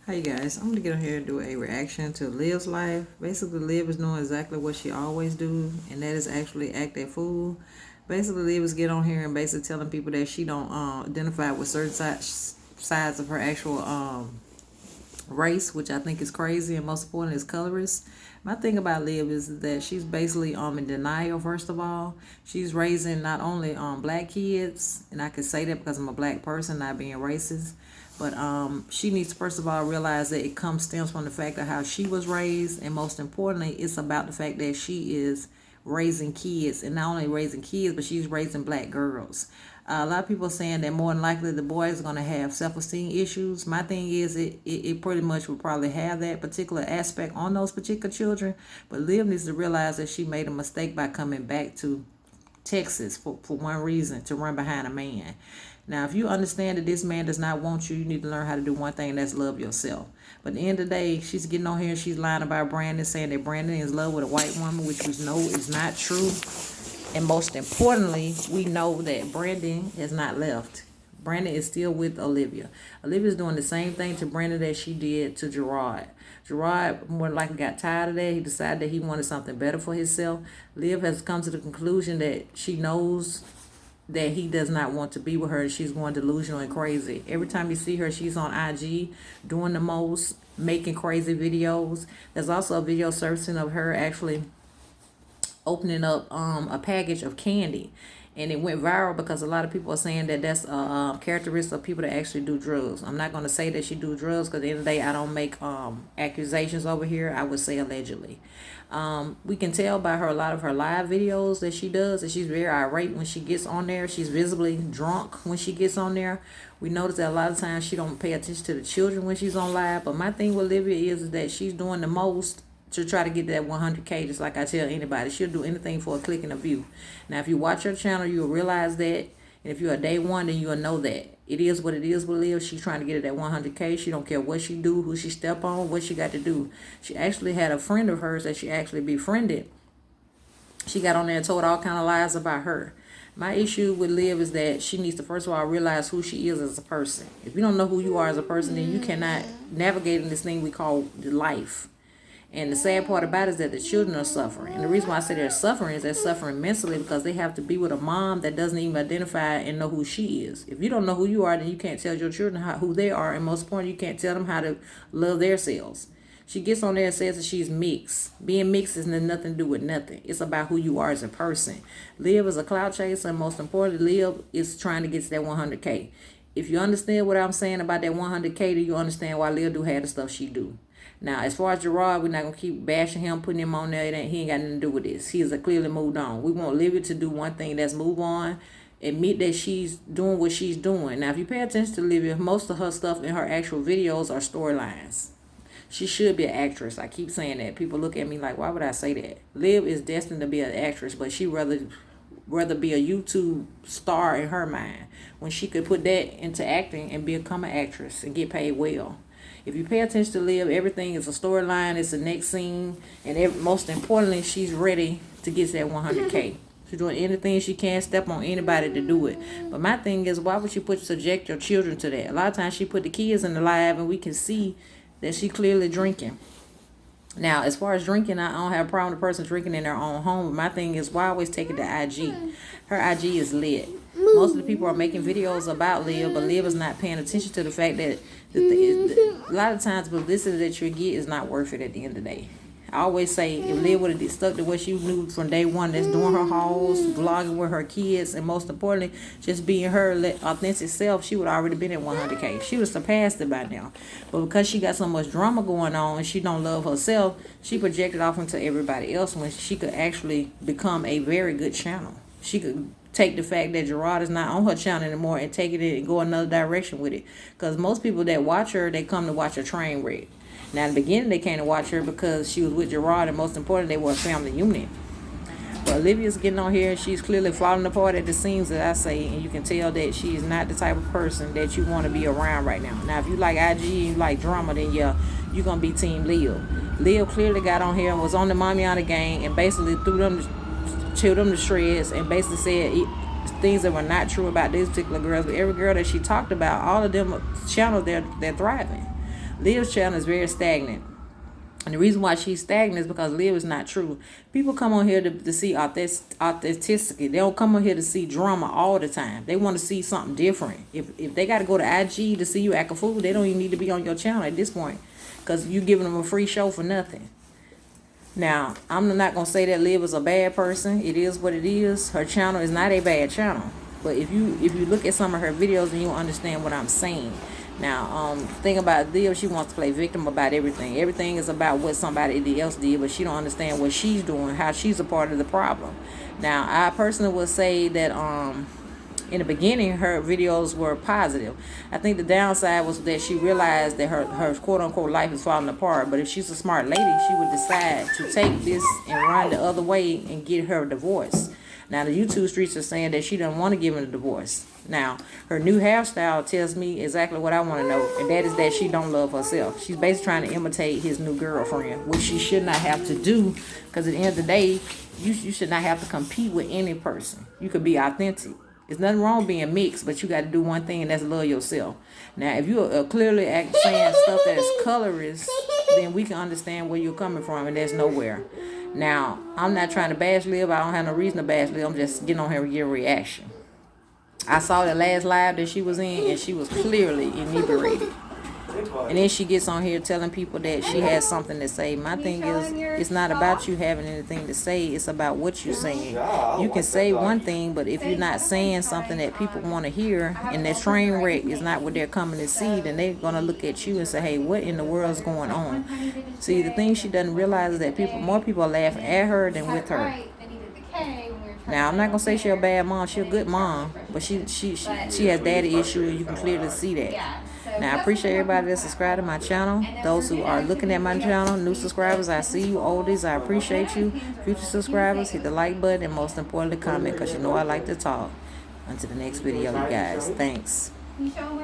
Hey guys, I'm gonna get on here and do a reaction to Liv's life. Basically, Liv is doing exactly what she always do, and that is actually act a fool. Basically, Liv is get on here and basically telling people that she don't identify with certain sides of her actual race, which I think is crazy, and most important is colorist. My thing about Liv is that she's basically in denial. First of all, she's raising not only black kids, and I can say that because I'm a black person, not being racist. But she needs to first of all realize that it stems from the fact of how she was raised, and most importantly, it's about the fact that she is raising kids, and not only raising kids, but she's raising black girls. A lot of people are saying that more than likely the boys are going to have self-esteem issues. My thing is it pretty much will probably have that particular aspect on those particular children. But Liv needs to realize that she made a mistake by coming back to Texas for one reason, to run behind a man. Now, if you understand that this man does not want you, you need to learn how to do one thing, and that's love yourself. But at the end of the day, she's getting on here and she's lying about Brandon, saying that Brandon is in love with a white woman, which we know is not true. And most importantly, we know that Brandon has not left. Brandon is still with Olivia. Olivia is doing the same thing to Brandon that she did to Gerard. Gerard more than likely got tired of that. He decided that he wanted something better for himself. Liv has come to the conclusion that she knows that he does not want to be with her, and she's going delusional and crazy. Every time you see her, she's on IG doing the most, making crazy videos. There's also a video surfacing of her actually opening up a package of candy, and it went viral because a lot of people are saying that that's a characteristic of people that actually do drugs. I'm not going to say that she do drugs because at the end of the day I don't make accusations over here. I would say allegedly. We can tell by her a lot of her live videos that she does that she's very irate when she gets on there. She's visibly drunk when she gets on there. We notice that a lot of times she don't pay attention to the children when she's on live. But my thing with Olivia is that she's doing the most to try to get that 100K, just like I tell anybody. She'll do anything for a click and a view. Now, if you watch her channel, you'll realize that. And if you're a day one, then you'll know that. It is what it is with Liv. She's trying to get it at 100K. She don't care what she do, who she step on, what she got to do. She actually had a friend of hers that she actually befriended. She got on there and told all kind of lies about her. My issue with Liv is that she needs to first of all realize who she is as a person. If you don't know who you are as a person, then you cannot navigate in this thing we call life. And the sad part about it is that the children are suffering. And the reason why I say they're suffering is they're suffering mentally because they have to be with a mom that doesn't even identify and know who she is. If you don't know who you are, then you can't tell your children who they are. And most importantly, you can't tell them how to love themselves. She gets on there and says that she's mixed. Being mixed has nothing to do with nothing. It's about who you are as a person. Liv is a cloud chaser, and most importantly, Liv is trying to get to that 100K. If you understand what I'm saying about that 100K, then you understand why Liv do have the stuff she do. Now, as far as Gerard, we're not going to keep bashing him, putting him on there. He ain't got nothing to do with this. He has clearly moved on. We want Olivia to do one thing, that's move on, admit that she's doing what she's doing. Now, if you pay attention to Olivia, most of her stuff in her actual videos are storylines. She should be an actress. I keep saying that. People look at me like, why would I say that? Liv is destined to be an actress, but she rather be a YouTube star in her mind when she could put that into acting and become an actress and get paid well. If you pay attention to Liv, everything is a storyline, it's the next scene, and most importantly, she's ready to get to that 100K. She's doing anything she can, step on anybody to do it. But my thing is, why would you subject your children to that? A lot of times she put the kids in the live, and we can see that she clearly drinking. Now, as far as drinking, I don't have a problem with a person drinking in their own home. But my thing is, why always take it to IG? Her IG is lit. Most of the people are making videos about Liv, but Liv is not paying attention to the fact that a lot of times the publicity that you get is not worth it at the end of the day. I always say if Liv would have stuck to what she knew from day one, that's doing her hauls, vlogging with her kids, and most importantly, just being her authentic self, she would already been at 100K. She would have surpassed it by now. But because she got so much drama going on and she don't love herself, she projected off into everybody else when she could actually become a very good channel. She could take the fact that Gerard is not on her channel anymore and take it and go another direction with it. Because most people that watch her, they come to watch a train wreck. Now, in the beginning, they came to watch her because she was with Gerard, and most importantly, they were a family unit. But Olivia's getting on here, and she's clearly falling apart at the seams, that I say, and you can tell that she's not the type of person that you want to be around right now. Now, if you like IG and you like drama, then yeah, you're going to be Team Liv. Liv clearly got on here and was on the Mamiana gang and basically threw them to shreds and basically said things that were not true about these particular girls. But every girl that she talked about, all of them channels, they're thriving. Liv's channel is very stagnant. And the reason why she's stagnant is because Liv is not true. People come on here to see authenticity. They don't come on here to see drama all the time. They want to see something different. If they got to go to IG to see you act a fool, they don't even need to be on your channel at this point, because you're giving them a free show for nothing. Now, I'm not going to say that Liv is a bad person. It is what it is. Her channel is not a bad channel. But if you look at some of her videos, then you'll understand what I'm saying. Now, thing about Liv, she wants to play victim about everything. Everything is about what somebody else did, but she don't understand what she's doing, how she's a part of the problem. Now, I personally would say that in the beginning, her videos were positive. I think the downside was that she realized that her quote-unquote life is falling apart. But if she's a smart lady, she would decide to take this and run the other way and get her a divorce. Now, the YouTube streets are saying that she doesn't want to give him a divorce. Now, her new hairstyle tells me exactly what I want to know, and that is that she don't love herself. She's basically trying to imitate his new girlfriend, which she should not have to do, because at the end of the day, you should not have to compete with any person. You could be authentic. There's nothing wrong being mixed, but you got to do one thing, and that's love yourself. Now, if you're clearly saying stuff that is colorist, then we can understand where you're coming from, and there's nowhere. Now, I'm not trying to bash Liv. I don't have no reason to bash Liv. I'm just getting on here and get a reaction. I saw the last live that she was in, and she was clearly inebriated. And then she gets on here telling people that she has something to say. My thing is, it's not about you having anything to say. It's about what you're saying. You can say one thing, but if you're not saying something that people want to hear, and that train wreck is not what they're coming to see, then they're going to look at you and say, hey, what in the world is going on? See, the thing she doesn't realize is that more people are laughing at her than with her. Now, I'm not going to say she's a bad mom. She's a good mom, but she has daddy issues, and you can clearly see that. Now, I appreciate everybody that subscribed to my channel. Those who are looking at my channel, new subscribers, I see you. Oldies, I appreciate you. Future subscribers, hit the like button, and most importantly, comment, because you know I like to talk. Until the next video, you guys. Thanks.